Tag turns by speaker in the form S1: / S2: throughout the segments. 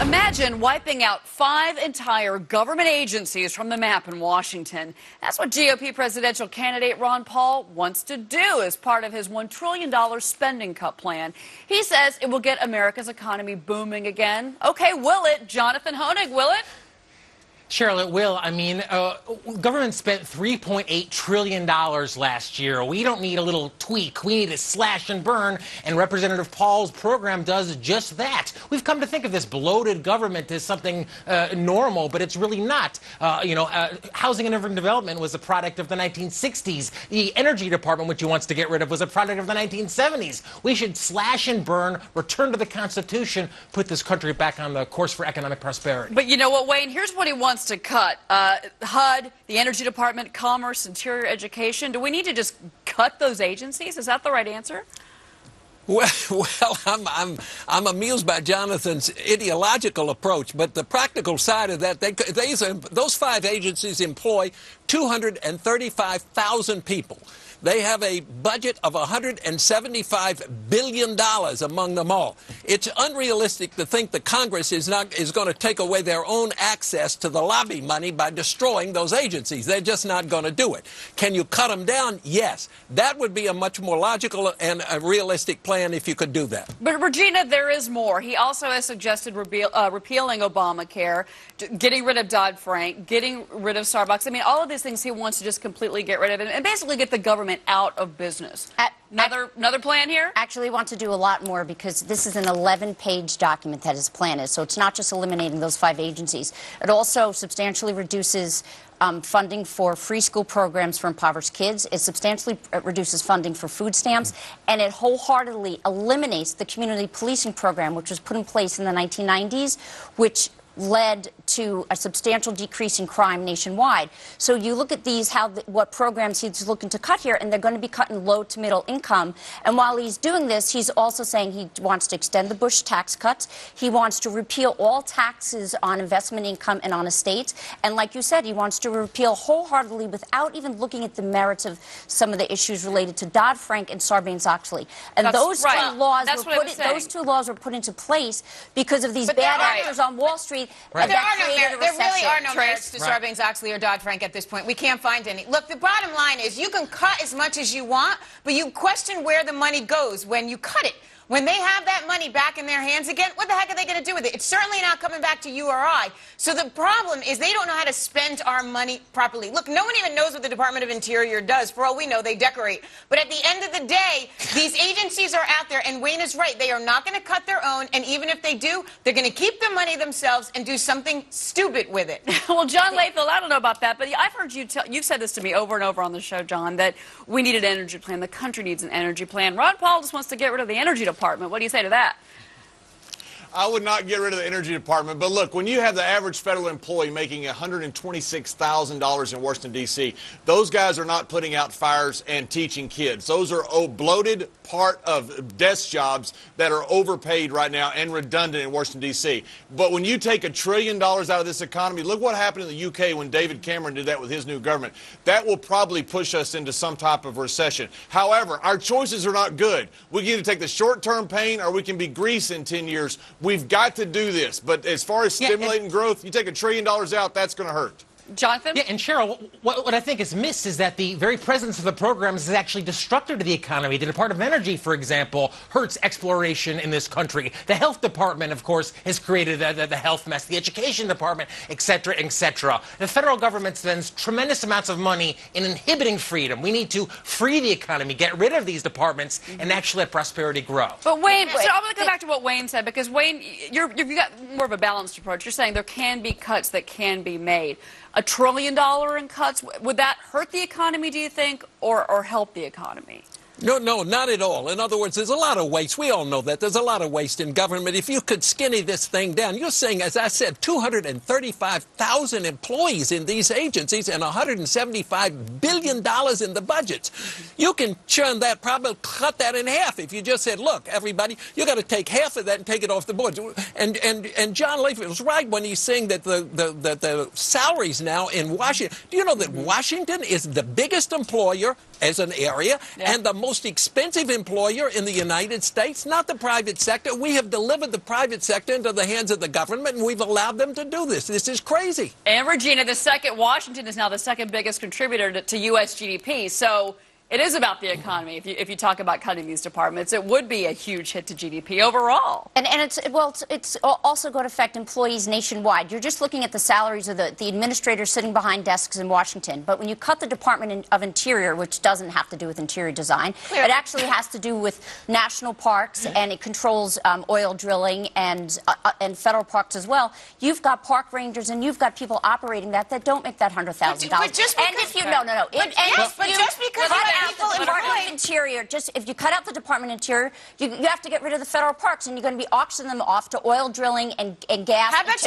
S1: Imagine wiping out 5 entire government agencies from the map in Washington. That's what GOP presidential candidate Ron Paul wants to do as part of his $1 trillion spending cut plan. He says it will get America's economy booming again. Okay, will it? Jonathan Hoenig, will it?
S2: Cheryl, it will. I mean, government spent $3.8 trillion last year. We don't need a little tweak. We need a slash and burn, and Representative Paul's program does just that. We've come to think of this bloated government as something normal, but it's really not. Housing and urban development was a product of the 1960s. The Energy Department, which he wants to get rid of, was a product of the 1970s. We should slash and burn, return to the Constitution, put this country back on the course for economic prosperity.
S1: But you know what, Wayne? Here's what he wants to cut. HUD, the Energy Department, Commerce, Interior, Education. Do we need to just cut those agencies? Is that the right answer?
S3: Well, I'm amused by Jonathan's ideological approach, but the practical side of that, those 5 agencies employ 235,000 people. They have a budget of $175 billion among them all. It's unrealistic to think that Congress is going to take away their own access to the lobby money by destroying those agencies. They're just not going to do it. Can you cut them down? Yes. That would be a much more logical and a realistic plan if you could do that.
S1: But, Regina, there is more. He also has suggested repealing Obamacare, getting rid of Dodd-Frank, getting rid of Starbucks. I mean, all of these things he wants to just completely get rid of and basically get the government out of business. Another plan here?
S4: Actually, want to do a lot more because this is an 11-page document that his plan is. So it's not just eliminating those 5 agencies. It also substantially reduces funding for free school programs for impoverished kids. It substantially reduces funding for food stamps. And it wholeheartedly eliminates the community policing program, which was put in place in the 1990s, which led to a substantial decrease in crime nationwide. So you look at these, what programs he's looking to cut here, and they're going to be cutting low to middle income. And while he's doing this, he's also saying he wants to extend the Bush tax cuts. He wants to repeal all taxes on investment income and on estates. And like you said, he wants to repeal wholeheartedly without even looking at the merits of some of the issues related to Dodd-Frank and Sarbanes-Oxley. And those two laws were put into place because of these bad actors on Wall Street.
S5: Right. There really are no merits to Sarbanes-Oxley or Dodd-Frank at this point. We can't find any. Look, the bottom line is you can cut as much as you want, but you question where the money goes when you cut it. When they have that money back in their hands again, what the heck are they going to do with it? It's certainly not coming back to you or I. So the problem is they don't know how to spend our money properly. Look, no one even knows what the Department of Interior does. For all we know, they decorate. But at the end of the day, these agencies are out there, and Wayne is right. They are not going to cut their own, and even if they do, they're going to keep the money themselves and do something stupid with it.
S1: Well, John Layfield, I don't know about that, but I've heard you've said this to me over and over on the show, John, that we need an energy plan. The country needs an energy plan. Ron Paul just wants to get rid of the Energy Department. What do you say to that?
S6: I would not get rid of the Energy Department. But look, when you have the average federal employee making $126,000 in Washington, D.C., those guys are not putting out fires and teaching kids. Those are bloated part of desk jobs that are overpaid right now and redundant in Washington, D.C. But when you take $1 trillion out of this economy, look what happened in the UK when David Cameron did that with his new government. That will probably push us into some type of recession. However, our choices are not good. We can either take the short-term pain or we can be Greece in 10 years. We've got to do this. But as far as stimulating growth, you take $1 trillion out, that's going to hurt.
S1: Jonathan?
S2: Yeah, and Cheryl, what I think is missed is that the very presence of the programs is actually destructive to the economy. The Department of Energy, for example, hurts exploration in this country. The Health Department, of course, has created the health mess. The Education Department, et cetera, et cetera. The federal government spends tremendous amounts of money in inhibiting freedom. We need to free the economy, get rid of these departments, and actually let prosperity grow.
S1: But Wayne, so I'm going to go back to what Wayne said, because Wayne, you've got more of a balanced approach. You're saying there can be cuts that can be made. $1 trillion in cuts, would that hurt the economy, do you think, or help the economy?
S3: No, not at all. In other words, there's a lot of waste. We all know that. There's a lot of waste in government. If you could skinny this thing down, you're saying, as I said, 235,000 employees in these agencies and $175 billion in the budgets. You can churn that, probably cut that in half if you just said, look, everybody, you got to take half of that and take it off the board. And John Layfield was right when he's saying that the salaries now in Washington, do you know that Washington is the biggest employer as an area, and the most expensive employer in the United States, not the private sector. We have delivered the private sector into the hands of the government, and we've allowed them to do this. This is crazy.
S1: And Regina, Washington is now the second biggest contributor to U.S. GDP. So it is about the economy. If you talk about cutting these departments, it would be a huge hit to GDP overall.
S4: And it's also going to affect employees nationwide. You're just looking at the salaries of the administrators sitting behind desks in Washington. But when you cut the Department of Interior, which doesn't have to do with interior design, it actually has to do with national parks, and it controls oil drilling and federal parks as well. You've got park rangers and you've got people operating that don't make that $100,000.
S5: But just because,
S4: and if you no.
S5: But just because
S4: Interior, just if you cut out the Department of Interior, you have to get rid of the federal parks, and you're going to be auctioning them off to oil drilling and gas.
S5: How about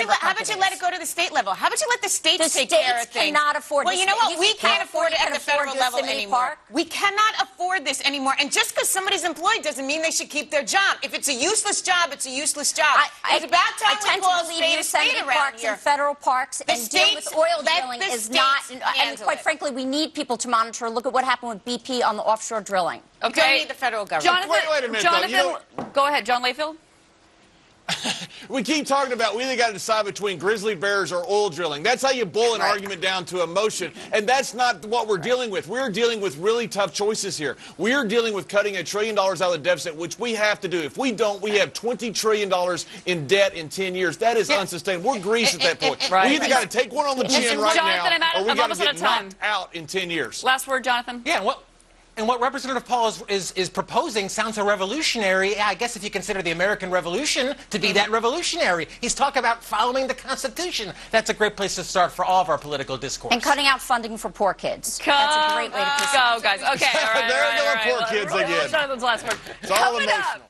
S5: you let it go to the state level? How about you let the states take care of things?
S4: The states cannot afford.
S5: Well, you know what? We can't afford it at the federal level anymore.
S4: Park?
S5: We cannot afford this anymore. And just because somebody's employed doesn't mean they should keep their job. If it's a useless job, it's a useless job. It's about time we call a spade a spade around here.
S4: And federal parks and deal with oil drilling is not. And quite frankly, we need people to monitor. Look at what happened with BP on the offshore drilling.
S5: Okay. You don't need the federal government.
S6: Wait a minute,
S1: Jonathan, go ahead, John Layfield.
S6: We keep talking about we either got to decide between grizzly bears or oil drilling. That's how you boil an argument down to emotion. And that's not what we're dealing with. We're dealing with really tough choices here. We're dealing with cutting $1 trillion out of the deficit, which we have to do. If we don't, we have $20 trillion in debt in 10 years. That is unsustainable. We're Greece at that point.
S1: Right.
S6: We either got to take one on the chin right
S1: Jonathan,
S6: now, or we got to get
S1: time.
S6: knocked out in 10 years.
S1: Last word, Jonathan.
S2: Yeah, what Representative Paul is proposing sounds so revolutionary. I guess if you consider the American Revolution to be that revolutionary. He's talking about following the Constitution. That's a great place to start for all of our political discourse.
S4: And cutting out funding for poor kids. That's a great way to
S1: go, guys. Okay, all right.
S6: There go poor kids again.
S1: Jonathan's last word.
S6: It's all emotional.